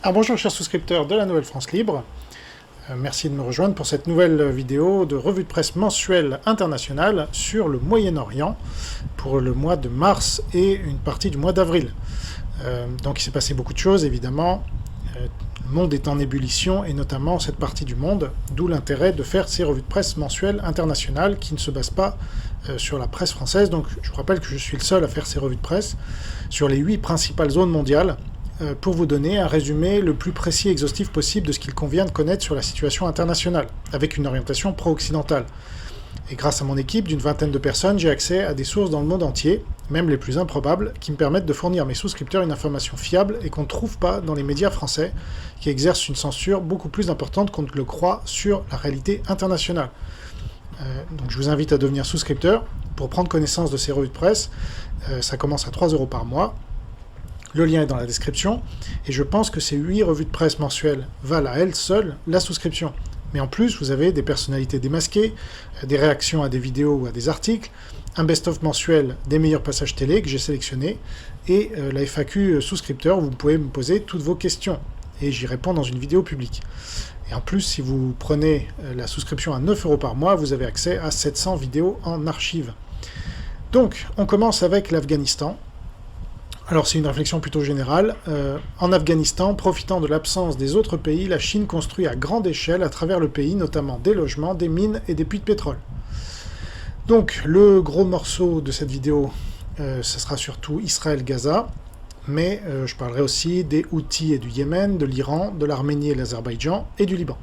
Bonjour chers souscripteurs de la Nouvelle France Libre, merci de me rejoindre pour cette nouvelle vidéo de revue de presse mensuelle internationale sur le Moyen-Orient pour le mois de mars et une partie du mois d'avril. Donc il s'est passé beaucoup de choses évidemment, le monde est en ébullition et notamment cette partie du monde, d'où l'intérêt de faire ces revues de presse mensuelles internationales qui ne se basent pas sur la presse française. Donc je vous rappelle que je suis le seul à faire ces revues de presse sur les 8 principales zones mondiales, pour vous donner un résumé le plus précis et exhaustif possible de ce qu'il convient de connaître sur la situation internationale, avec une orientation pro-occidentale. Et grâce à mon équipe d'une vingtaine de personnes, j'ai accès à des sources dans le monde entier, même les plus improbables, qui me permettent de fournir à mes souscripteurs une information fiable et qu'on ne trouve pas dans les médias français, qui exercent une censure beaucoup plus importante qu'on ne le croit sur la réalité internationale. Donc je vous invite à devenir souscripteur pour prendre connaissance de ces revues de presse. Ça commence à 3 € par mois. Le lien est dans la description, et je pense que ces 8 revues de presse mensuelles valent à elles seules la souscription. Mais en plus, vous avez des personnalités démasquées, des réactions à des vidéos ou à des articles, un best-of mensuel des meilleurs passages télé que j'ai sélectionnés, et la FAQ souscripteur où vous pouvez me poser toutes vos questions, et j'y réponds dans une vidéo publique. Et en plus, si vous prenez la souscription à 9 € par mois, vous avez accès à 700 vidéos en archive. Donc, on commence avec l'Afghanistan. Alors c'est une réflexion plutôt générale. En Afghanistan, profitant de l'absence des autres pays, la Chine construit à grande échelle à travers le pays, notamment des logements, des mines et des puits de pétrole. Donc le gros morceau de cette vidéo, ce sera surtout Israël-Gaza, mais je parlerai aussi des Houthis et du Yémen, de l'Iran, de l'Arménie et l'Azerbaïdjan et du Liban.